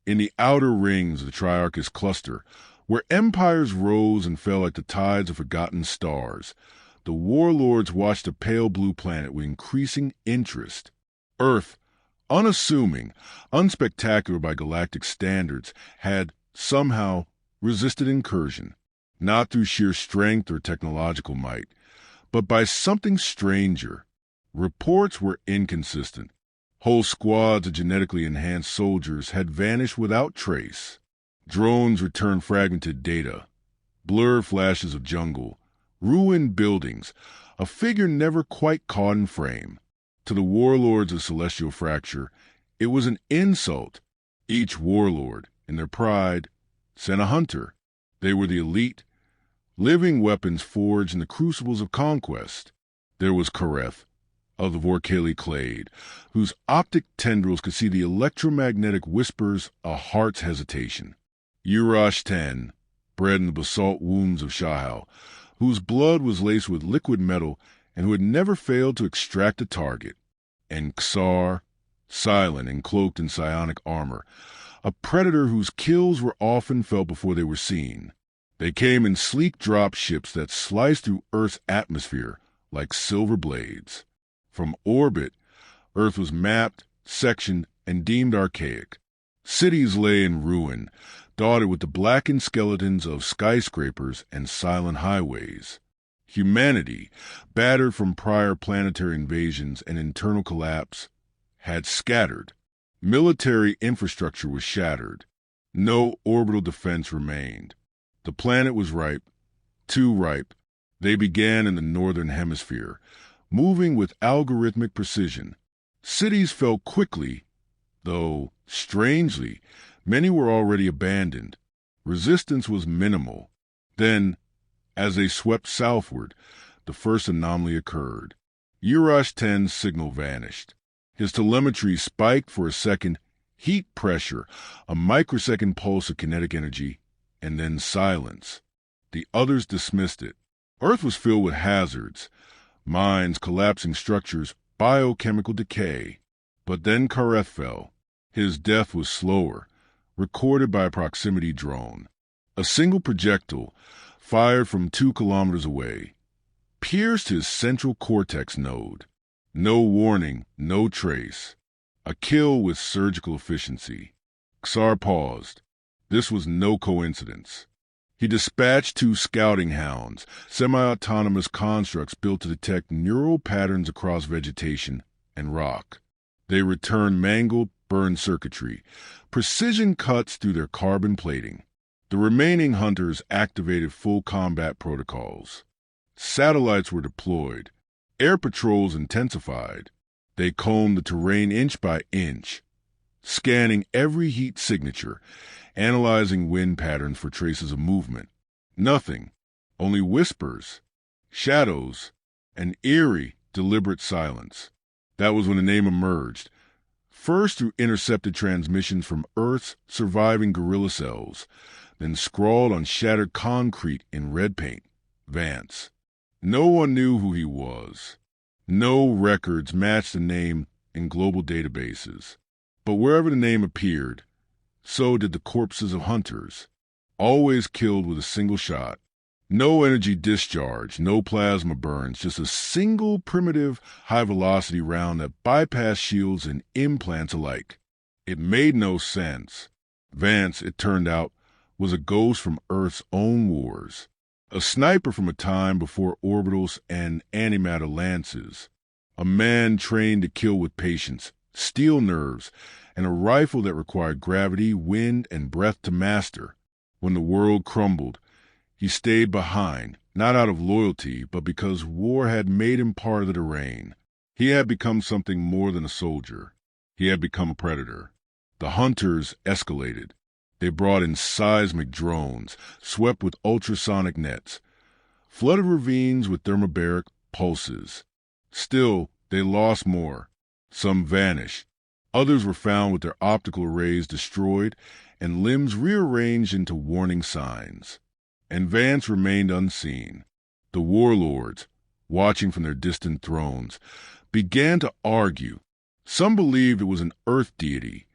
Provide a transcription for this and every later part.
In the outer rings of the Triarchus cluster, where empires rose and fell like the tides of forgotten stars, the warlords watched a pale blue planet with increasing interest. Earth, unassuming, unspectacular by galactic standards, had somehow resisted incursion, not through sheer strength or technological might, but by something stranger. Reports were inconsistent. Whole squads of genetically enhanced soldiers had vanished without trace. Drones returned fragmented data, blurred flashes of jungle, ruined buildings, a figure never quite caught in frame. To the warlords of Celestial Fracture, it was an insult. Each warlord, in their pride, sent a hunter. They were the elite, living weapons forged in the crucibles of conquest. There was Kareth, of the Vorkali clade, whose optic tendrils could see the electromagnetic whispers a heart's hesitation. Urash Ten, bred in the basalt wombs of Shahal, whose blood was laced with liquid metal and who had never failed to extract a target. And Xar, silent and cloaked in psionic armor, a predator whose kills were often felt before they were seen. They came in sleek drop ships that sliced through Earth's atmosphere like silver blades. From orbit, Earth was mapped, sectioned, and deemed archaic. Cities lay in ruin, dotted with the blackened skeletons of skyscrapers and silent highways. Humanity, battered from prior planetary invasions and internal collapse, had scattered. Military infrastructure was shattered. No orbital defense remained. The planet was ripe, too ripe. They began in the northern hemisphere, moving with algorithmic precision. Cities fell quickly, though, strangely, many were already abandoned. Resistance was minimal. Then, as they swept southward, the first anomaly occurred. Urash 10's signal vanished. His telemetry spiked for a second, heat pressure, a microsecond pulse of kinetic energy, and then silence. The others dismissed it. Earth was filled with hazards, mines, collapsing structures, biochemical decay. But then Kareth fell. His death was slower, recorded by a proximity drone. A single projectile, fired from 2 kilometers away, pierced his central cortex node. No warning, no trace. A kill with surgical efficiency. Xar paused. This was no coincidence. He dispatched 2 scouting hounds, semi-autonomous constructs built to detect neural patterns across vegetation and rock. They returned mangled, burned circuitry, precision cuts through their carbon plating. The remaining hunters activated full combat protocols. Satellites were deployed. Air patrols intensified. They combed the terrain inch by inch, scanning every heat signature, analyzing wind patterns for traces of movement. Nothing, only whispers, shadows, and eerie, deliberate silence. That was when the name emerged, first through intercepted transmissions from Earth's surviving gorilla cells, then scrawled on shattered concrete in red paint. Vance. No one knew who he was. No records matched the name in global databases. But wherever the name appeared, so did the corpses of hunters, always killed with a single shot. No energy discharge, no plasma burns, just a single primitive high-velocity round that bypassed shields and implants alike. It made no sense. Vance, it turned out, was a ghost from Earth's own wars. A sniper from a time before orbitals and antimatter lances. A man trained to kill with patience, steel nerves, and a rifle that required gravity, wind, and breath to master. When the world crumbled, he stayed behind, not out of loyalty, but because war had made him part of the terrain. He had become something more than a soldier. He had become a predator. The hunters escalated. They brought in seismic drones, swept with ultrasonic nets, flooded ravines with thermobaric pulses. Still, they lost more. Some vanished. Others were found with their optical arrays destroyed and limbs rearranged into warning signs. And Vance remained unseen. The warlords, watching from their distant thrones, began to argue. Some believed it was an earth deity,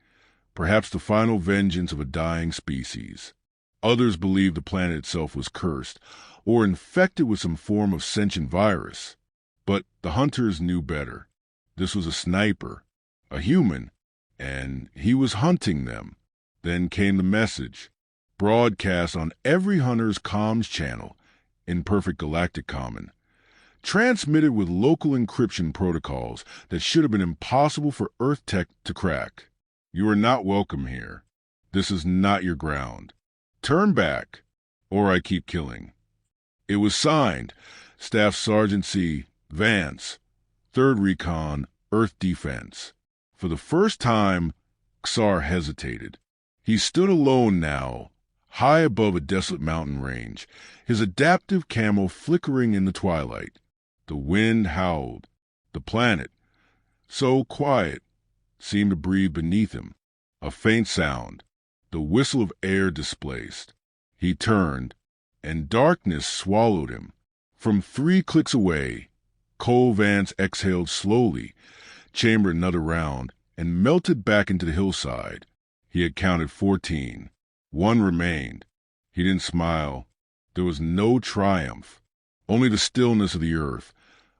perhaps the final vengeance of a dying species. Others believed the planet itself was cursed or infected with some form of sentient virus. But the hunters knew better. This was a sniper, a human, and he was hunting them. Then came the message, broadcast on every hunter's comms channel in perfect galactic common, transmitted with local encryption protocols that should have been impossible for Earth tech to crack. You are not welcome here. This is not your ground. Turn back, or I keep killing. It was signed, Staff Sergeant C. Vance, 3rd Recon, Earth Defense. For the first time, Xar hesitated. He stood alone now, high above a desolate mountain range, his adaptive camo flickering in the twilight. The wind howled. The planet, so quiet, seemed to breathe beneath him. A faint sound, the whistle of air displaced. He turned, and darkness swallowed him. From 3 clicks away, Cole Vance exhaled slowly, chambered another round, and melted back into the hillside. He had counted 14. 1 remained. He didn't smile. There was no triumph, only the stillness of the earth,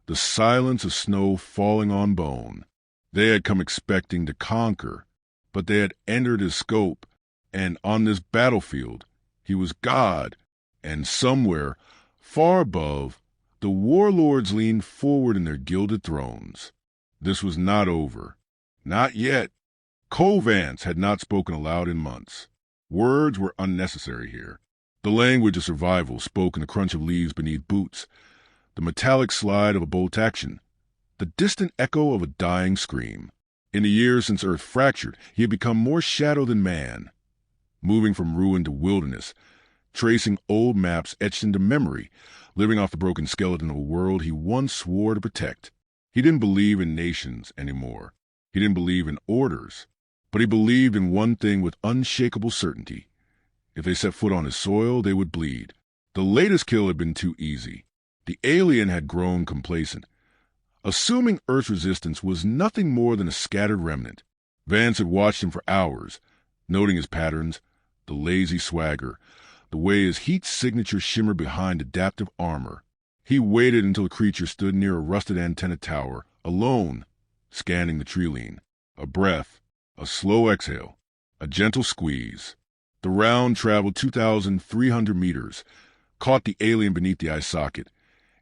the silence of snow falling on bone. They had come expecting to conquer, but they had entered his scope, and on this battlefield, he was God, and somewhere, far above, the warlords leaned forward in their gilded thrones. This was not over. Not yet. Cole Vance had not spoken aloud in months. Words were unnecessary here. The language of survival spoke in the crunch of leaves beneath boots, the metallic slide of a bolt action, the distant echo of a dying scream. In the years since Earth fractured, he had become more shadow than man, moving from ruin to wilderness, tracing old maps etched into memory, living off the broken skeleton of a world he once swore to protect. He didn't believe in nations anymore. He didn't believe in orders. But he believed in one thing with unshakable certainty. If they set foot on his soil, they would bleed. The latest kill had been too easy. The alien had grown complacent. Assuming Earth's resistance was nothing more than a scattered remnant. Vance had watched him for hours, noting his patterns, the lazy swagger, the way his heat signature shimmered behind adaptive armor. He waited until the creature stood near a rusted antenna tower, alone, scanning the tree-line. A breath, a slow exhale, a gentle squeeze. The round traveled 2,300 meters, caught the alien beneath the eye socket,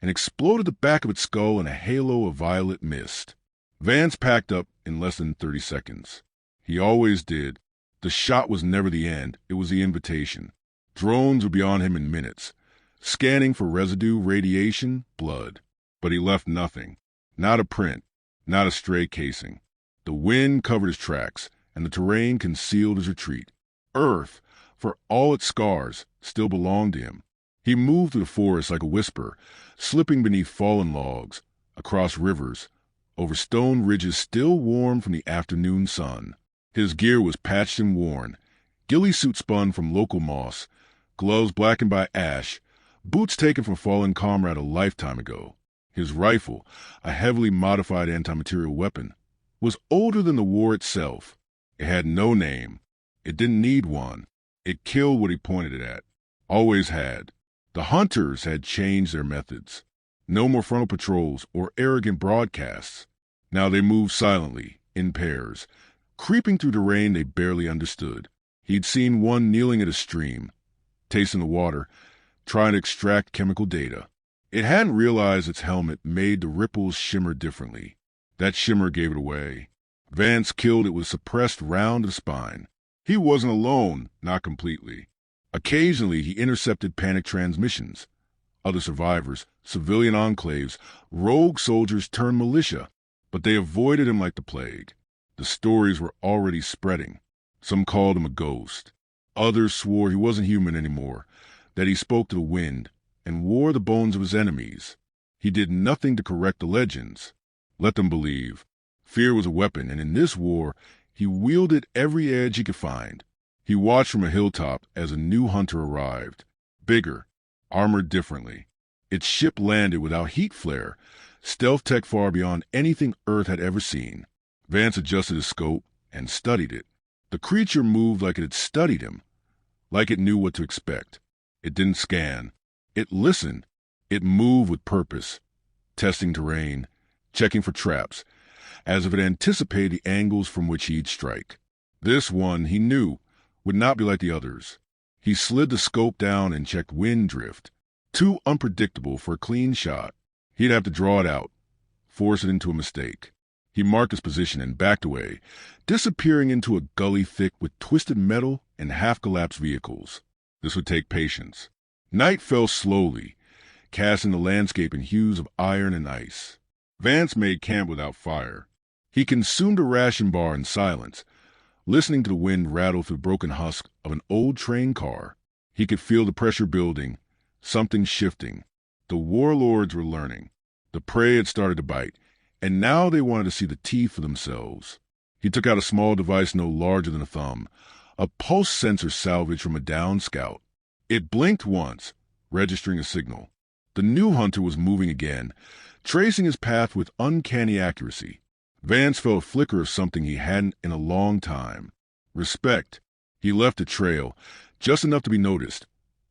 and exploded the back of its skull in a halo of violet mist. Vance packed up in less than 30 seconds. He always did. The shot was never the end, it was the invitation. Drones would be on him in minutes, scanning for residue, radiation, blood. But he left nothing. Not a print, not a stray casing. The wind covered his tracks, and the terrain concealed his retreat. Earth, for all its scars, still belonged to him. He moved through the forest like a whisper, slipping beneath fallen logs, across rivers, over stone ridges still warm from the afternoon sun. His gear was patched and worn, ghillie suit spun from local moss, gloves blackened by ash, boots taken from a fallen comrade a lifetime ago. His rifle, a heavily modified anti-material weapon, was older than the war itself. It had no name. It didn't need one. It killed what he pointed it at. Always had. The hunters had changed their methods. No more frontal patrols or arrogant broadcasts. Now they moved silently, in pairs, creeping through terrain they barely understood. He'd seen one kneeling at a stream, tasting the water, trying to extract chemical data. It hadn't realized its helmet made the ripples shimmer differently. That shimmer gave it away. Vance killed it with suppressed round of the spine. He wasn't alone, not completely. Occasionally he intercepted panic transmissions. Other survivors, civilian enclaves, rogue soldiers turned militia, but they avoided him like the plague. The stories were already spreading. Some called him a ghost. Others swore he wasn't human anymore, that he spoke to the wind and wore the bones of his enemies. He did nothing to correct the legends. Let them believe. Fear was a weapon, and in this war, he wielded every edge he could find. He watched from a hilltop as a new hunter arrived. Bigger, armored differently. Its ship landed without heat flare, stealth tech far beyond anything Earth had ever seen. Vance adjusted his scope and studied it. The creature moved like it had studied him, like it knew what to expect. It didn't scan. It listened. It moved with purpose, testing terrain, checking for traps, as if it anticipated the angles from which he'd strike. This one, he knew, would not be like the others. He slid the scope down and checked wind drift. Too unpredictable for a clean shot. He'd have to draw it out, force it into a mistake. He marked his position and backed away, disappearing into a gully thick with twisted metal and half-collapsed vehicles. This would take patience. Night fell slowly, casting the landscape in hues of iron and ice. Vance made camp without fire. He consumed a ration bar in silence, listening to the wind rattle through the broken husk of an old train car. He could feel the pressure building, something shifting. The warlords were learning. The prey had started to bite, and now they wanted to see the teeth for themselves. He took out a small device no larger than a thumb, a pulse sensor salvaged from a downed scout. It blinked once, registering a signal. The new hunter was moving again, tracing his path with uncanny accuracy. Vance felt a flicker of something he hadn't in a long time. Respect. He left a trail, just enough to be noticed.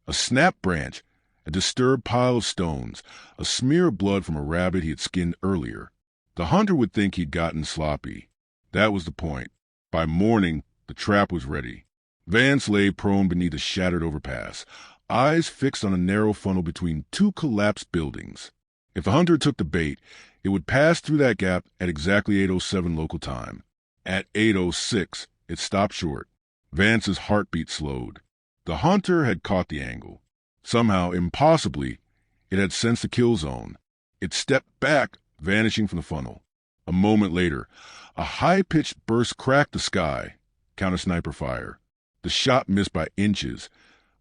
A snapped branch, a disturbed pile of stones, a smear of blood from a rabbit he had skinned earlier. The hunter would think he'd gotten sloppy. That was the point. By morning, the trap was ready. Vance lay prone beneath a shattered overpass, eyes fixed on a narrow funnel between two collapsed buildings. If the hunter took the bait, it would pass through that gap at exactly 8:07 local time. At 8:06, it stopped short. Vance's heartbeat slowed. The hunter had caught the angle. Somehow, impossibly, it had sensed the kill zone. It stepped back, vanishing from the funnel. A moment later, a high-pitched burst cracked the sky, counter-sniper fire. The shot missed by inches,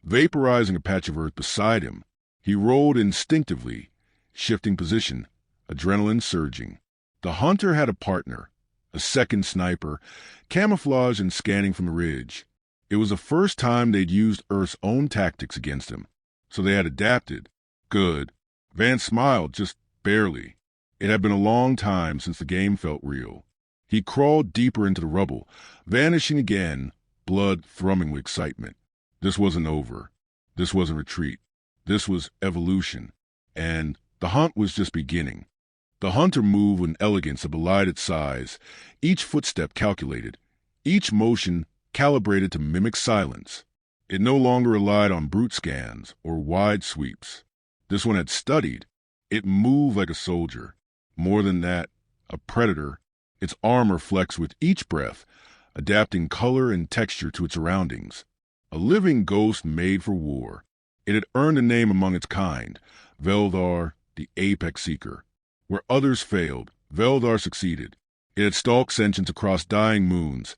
vaporizing a patch of earth beside him. He rolled instinctively, shifting position, adrenaline surging. The hunter had a partner, a second sniper, camouflaged and scanning from the ridge. It was the first time they'd used Earth's own tactics against him, so they had adapted. Good. Vance smiled, just barely. It had been a long time since the game felt real. He crawled deeper into the rubble, vanishing again, blood thrumming with excitement. This wasn't over. This wasn't retreat. This was evolution. And the hunt was just beginning. The hunter moved with an elegance that belied its size, each footstep calculated, each motion calibrated to mimic silence. It no longer relied on brute scans or wide sweeps. This one had studied. It moved like a soldier. More than that, a predator. Its armor flexed with each breath, adapting color and texture to its surroundings. A living ghost made for war. It had earned a name among its kind, Veldar, the apex seeker. Where others failed, Veldar succeeded. It had stalked sentience across dying moons,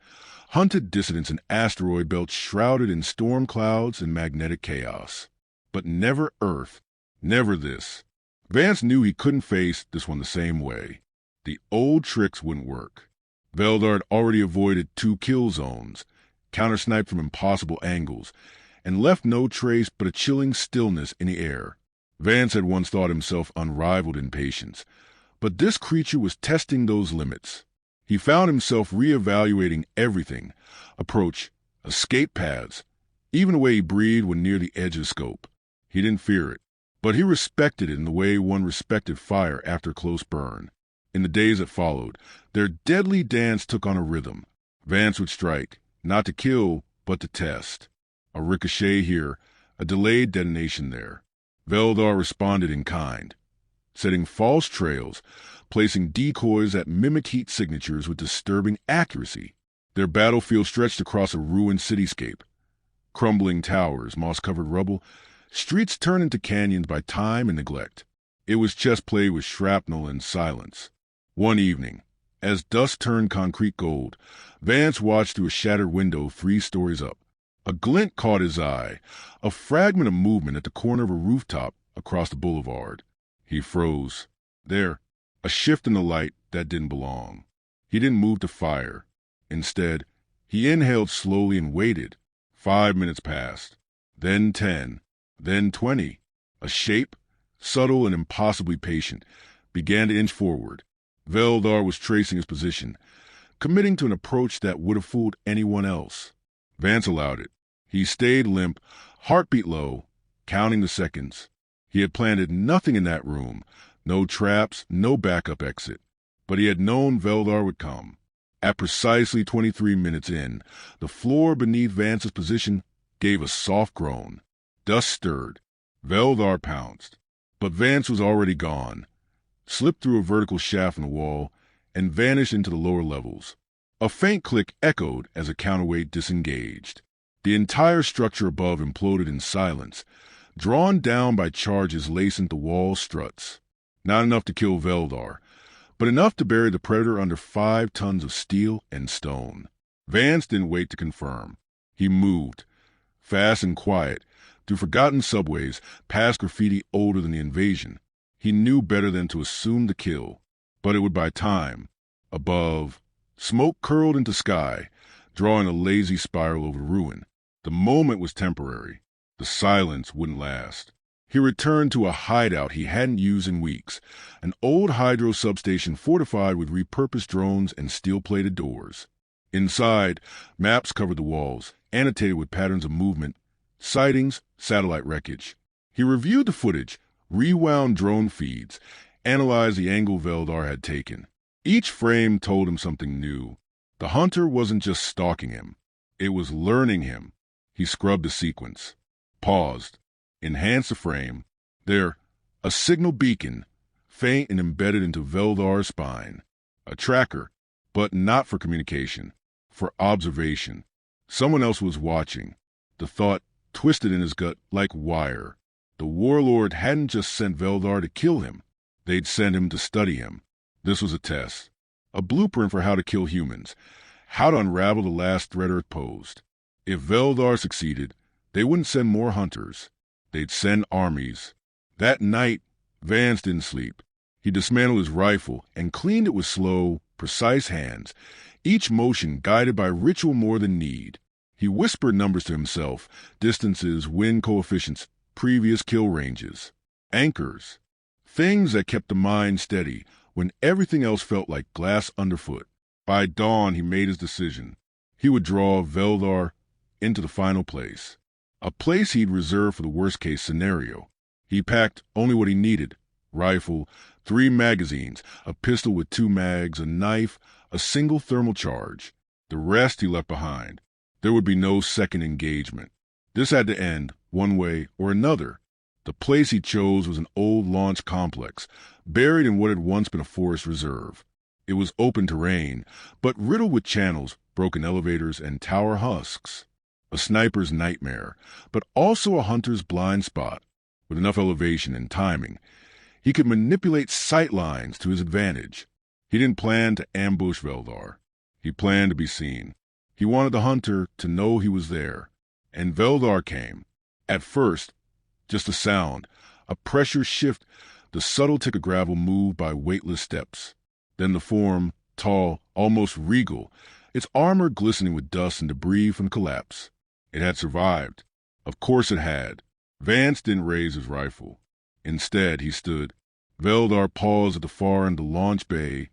hunted dissidents in asteroid belts shrouded in storm clouds and magnetic chaos. But never Earth, never this. Vance knew he couldn't face this one the same way. The old tricks wouldn't work. Veldar had already avoided 2 kill zones, counter-sniped from impossible angles, and left no trace but a chilling stillness in the air. Vance had once thought himself unrivaled in patience, but this creature was testing those limits. He found himself reevaluating everything: approach, escape paths, even the way he breathed when near the edge of scope. He didn't fear it, but he respected it in the way one respected fire after a close burn. In the days that followed, their deadly dance took on a rhythm. Vance would strike, not to kill, but to test. A ricochet here, a delayed detonation there. Veldar responded in kind, setting false trails, placing decoys that mimicked heat signatures with disturbing accuracy. Their battlefield stretched across a ruined cityscape. Crumbling towers, moss-covered rubble, streets turned into canyons by time and neglect. It was chess play with shrapnel and silence. One evening, as dust turned concrete gold, Vance watched through a shattered window 3 stories up. A glint caught his eye, a fragment of movement at the corner of a rooftop across the boulevard. He froze. There, a shift in the light that didn't belong. He didn't move to fire. Instead, he inhaled slowly and waited. 5 minutes passed, then 10, then 20. A shape, subtle and impossibly patient, began to inch forward. Veldar was tracing his position, committing to an approach that would have fooled anyone else. Vance allowed it. He stayed limp, heartbeat low, counting the seconds. He had planted nothing in that room, no traps, no backup exit. But he had known Veldar would come. At precisely 23 minutes in, the floor beneath Vance's position gave a soft groan. Dust stirred. Veldar pounced. But Vance was already gone, slipped through a vertical shaft in the wall, and vanished into the lower levels. A faint click echoed as a counterweight disengaged. The entire structure above imploded in silence, drawn down by charges lacing the wall struts. Not enough to kill Veldar, but enough to bury the Predator under 5 tons of steel and stone. Vance didn't wait to confirm. He moved, fast and quiet, through forgotten subways, past graffiti older than the invasion. He knew better than to assume the kill, but it would buy time. Above, smoke curled into sky, drawing a lazy spiral over ruin. The moment was temporary. The silence wouldn't last. He returned to a hideout he hadn't used in weeks, an old hydro substation fortified with repurposed drones and steel-plated doors. Inside, maps covered the walls, annotated with patterns of movement, sightings, satellite wreckage. He reviewed the footage, rewound drone feeds, analyzed the angle Veldar had taken. Each frame told him something new. The hunter wasn't just stalking him. It was learning him. He scrubbed the sequence, paused, enhanced the frame. There, a signal beacon, faint and embedded into Veldar's spine. A tracker, but not for communication, for observation. Someone else was watching. The thought twisted in his gut like wire. The warlord hadn't just sent Veldar to kill him. They'd sent him to study him. This was a test, a blueprint for how to kill humans, how to unravel the last threat Earth posed. If Veldar succeeded, they wouldn't send more hunters. They'd send armies. That night, Vance didn't sleep. He dismantled his rifle and cleaned it with slow, precise hands, each motion guided by ritual more than need. He whispered numbers to himself, distances, wind coefficients, previous kill ranges. Anchors. Things that kept the mind steady when everything else felt like glass underfoot. By dawn, he made his decision. He would draw Veldar into the final place, a place he'd reserved for the worst-case scenario. He packed only what he needed: rifle, 3 magazines, a pistol with 2 mags, a knife, a single thermal charge. The rest he left behind. There would be no second engagement. This had to end, one way or another. The place he chose was an old launch complex, buried in what had once been a forest reserve. It was open terrain, but riddled with channels, broken elevators, and tower husks. A sniper's nightmare, but also a hunter's blind spot. With enough elevation and timing, he could manipulate sight lines to his advantage. He didn't plan to ambush Veldar. He planned to be seen. He wanted the hunter to know he was there. And Veldar came. At first, just a sound, a pressure shift, the subtle tick of gravel moved by weightless steps. Then the form, tall, almost regal, its armor glistening with dust and debris from collapse. It had survived. Of course it had. Vance didn't raise his rifle. Instead, he stood. Veldar paused at the far end of the launch bay,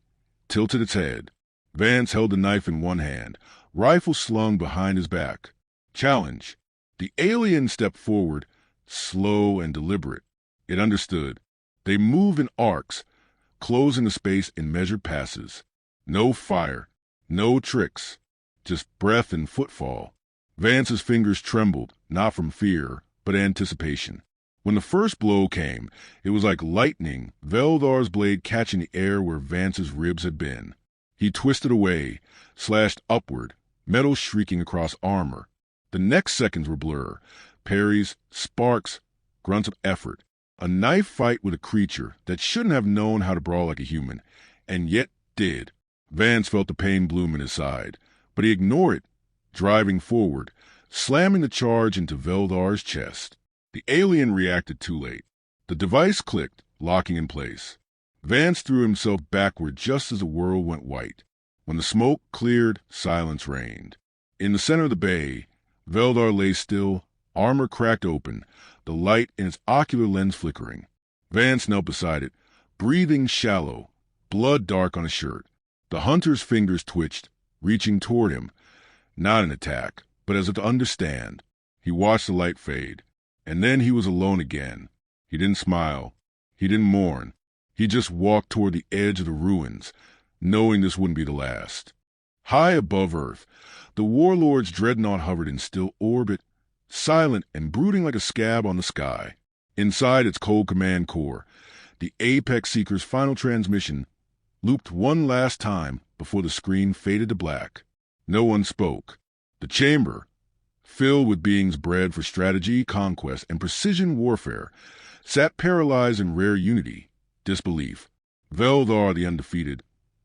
tilted its head. Vance held the knife in one hand, rifle slung behind his back. Challenge. The alien stepped forward, slow and deliberate. It understood. They moved in arcs, closing the space in measured passes. No fire, no tricks, just breath and footfall. Vance's fingers trembled, not from fear, but anticipation. When the first blow came, it was like lightning, Veldar's blade catching the air where Vance's ribs had been. He twisted away, slashed upward, metal shrieking across armor. The next seconds were blur, parries, sparks, grunts of effort. A knife fight with a creature that shouldn't have known how to brawl like a human, and yet did. Vance felt the pain bloom in his side, but he ignored it, driving forward, slamming the charge into Veldar's chest. The alien reacted too late. The device clicked, locking in place. Vance threw himself backward just as the world went white. When the smoke cleared, silence reigned. In the center of the bay, Veldar lay still, armor cracked open, the light in its ocular lens flickering. Vance knelt beside it, breathing shallow, blood dark on his shirt. The hunter's fingers twitched, reaching toward him, not an attack, but as if to understand. He watched the light fade, and then he was alone again. He didn't smile. He didn't mourn. He just walked toward the edge of the ruins, knowing this wouldn't be the last. High above Earth, the Warlords' dreadnought hovered in still orbit, silent and brooding like a scab on the sky. Inside its cold command core, the Apex Seeker's final transmission looped one last time before the screen faded to black. No one spoke. The chamber, filled with beings bred for strategy, conquest, and precision warfare, sat paralyzed in rare unity, disbelief. Veldar the Undefeated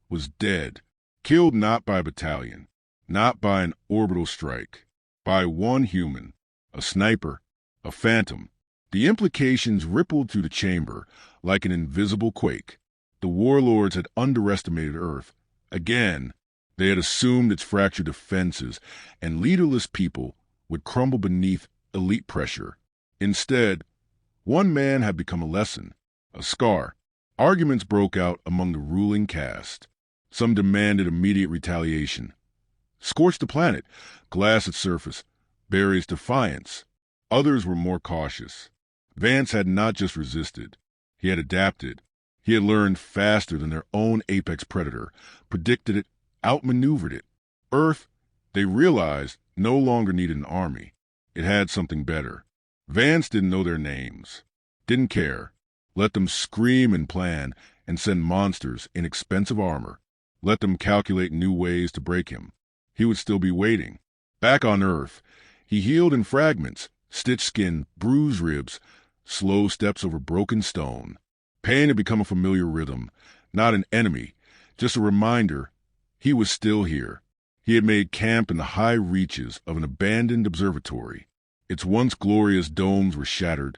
was dead, killed not by a battalion, not by an orbital strike, by one human, a sniper, a phantom. The implications rippled through the chamber like an invisible quake. The Warlords had underestimated Earth. Again, they had assumed its fractured defenses, and leaderless people would crumble beneath elite pressure. Instead, one man had become a lesson, a scar. Arguments broke out among the ruling caste. Some demanded immediate retaliation. Scorch the planet, glass its surface, bury its defiance. Others were more cautious. Vance had not just resisted. He had adapted. He had learned faster than their own apex predator, predicted it, outmaneuvered it. Earth, they realized, no longer needed an army. It had something better. Vance didn't know their names. Didn't care. Let them scream and plan and send monsters in expensive armor. Let them calculate new ways to break him. He would still be waiting. Back on Earth, he healed in fragments, stitched skin, bruised ribs, slow steps over broken stone. Pain had become a familiar rhythm, not an enemy, just a reminder he was still here. He had made camp in the high reaches of an abandoned observatory. Its once glorious domes were shattered,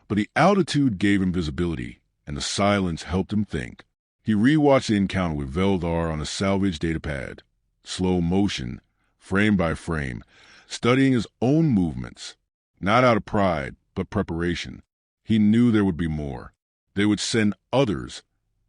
but the altitude gave him visibility, and the silence helped him think. He rewatched the encounter with Veldar on a salvage datapad, slow motion, frame by frame, studying his own movements, not out of pride, but preparation. He knew there would be more. They would send others,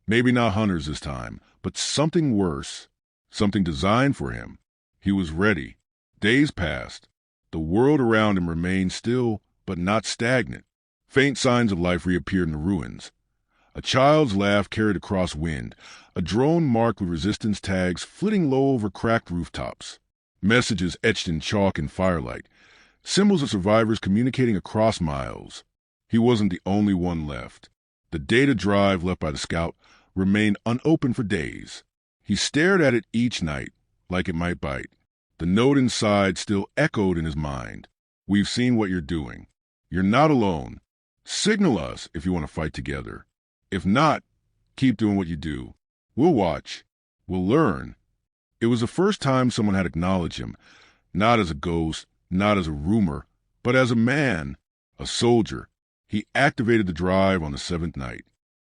maybe not hunters this time, but something worse, something designed for him. He was ready. Days passed. The world around him remained still, but not stagnant. Faint signs of life reappeared in the ruins. A child's laugh carried across wind, a drone marked with resistance tags flitting low over cracked rooftops. Messages etched in chalk and firelight, symbols of survivors communicating across miles. He wasn't the only one left. The data drive left by the scout remained unopened for days. He stared at it each night, like it might bite. The note inside still echoed in his mind. We've seen what you're doing. You're not alone. Signal us if you want to fight together. If not, keep doing what you do. We'll watch. We'll learn. It was the first time someone had acknowledged him, not as a ghost, not as a rumor, but as a man, a soldier. He activated the drive on the seventh night.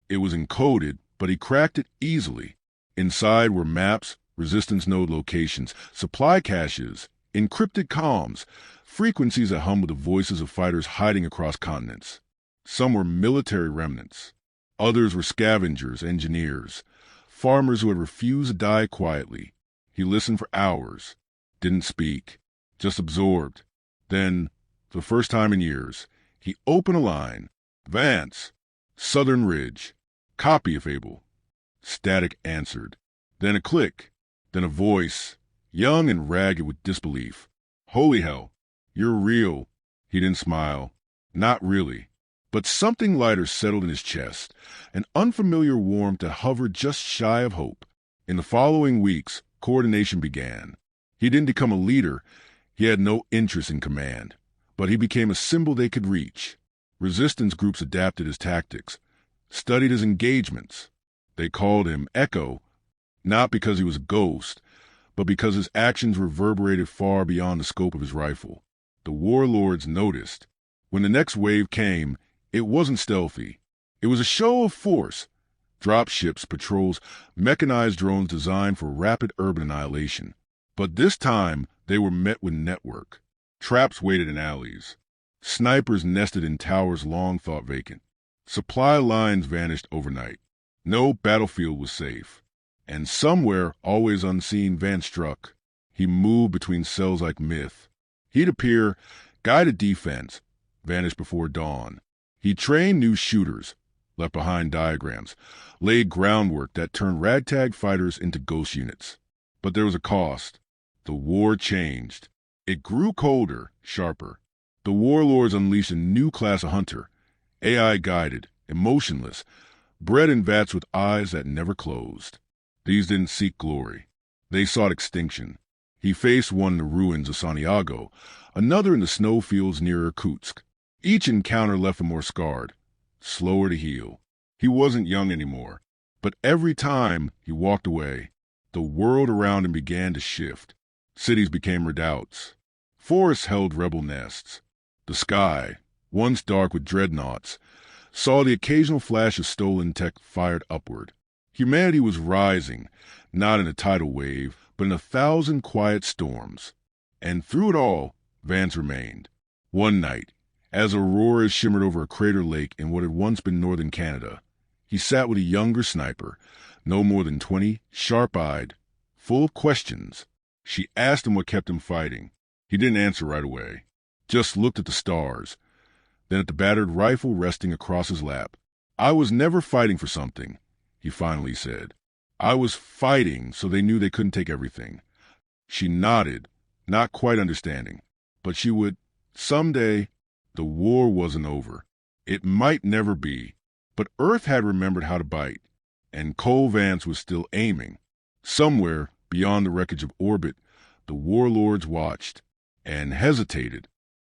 It was encoded, but he cracked it easily. Inside were maps, resistance node locations, supply caches, encrypted comms, frequencies that hummed with the voices of fighters hiding across continents. Some were military remnants. Others were scavengers, engineers, farmers who had refused to die quietly. He listened for hours, didn't speak, just absorbed. Then, for the first time in years, he opened a line. Vance, Southern Ridge, copy if able. Static answered. Then a click. Then a voice, young and ragged with disbelief. Holy hell, you're real. He didn't smile. Not really. But something lighter settled in his chest, an unfamiliar warmth that hovered just shy of hope. In the following weeks, coordination began. He didn't become a leader. He had no interest in command. But he became a symbol they could reach. Resistance groups adapted his tactics, studied his engagements. They called him Echo, not because he was a ghost, but because his actions reverberated far beyond the scope of his rifle. The Warlords noticed. When the next wave came, it wasn't stealthy. It was a show of force. Dropships, patrols, mechanized drones designed for rapid urban annihilation. But this time, they were met with network. Traps waited in alleys. Snipers nested in towers long thought vacant. Supply lines vanished overnight. No battlefield was safe. And somewhere, always unseen, Vance struck. He moved between cells like myth. He'd appear, guide a defense, vanish before dawn. He trained new shooters, left behind diagrams, laid groundwork that turned ragtag fighters into ghost units. But there was a cost. The war changed. It grew colder, sharper. The warlords unleashed a new class of hunter, AI-guided, emotionless, bred in vats with eyes that never closed. These didn't seek glory. They sought extinction. He faced one in the ruins of Santiago, another in the snowfields near Irkutsk. Each encounter left him more scarred, slower to heal. He wasn't young anymore, but every time he walked away, the world around him began to shift. Cities became redoubts. Forests held rebel nests. The sky, once dark with dreadnoughts, saw the occasional flash of stolen tech fired upward. Humanity was rising, not in a tidal wave, but in 1,000 quiet storms. And through it all, Vance remained. One night, as auroras shimmered over a crater lake in what had once been northern Canada, he sat with a younger sniper, no more than 20, sharp-eyed, full of questions. She asked him what kept him fighting. He didn't answer right away, just looked at the stars, then at the battered rifle resting across his lap. "I was never fighting for something," he finally said. "I was fighting so they knew they couldn't take everything." She nodded, not quite understanding, but she would. Someday, the war wasn't over. It might never be, but Earth had remembered how to bite, and Cole Vance was still aiming. Somewhere beyond the wreckage of orbit, the warlords watched and hesitated.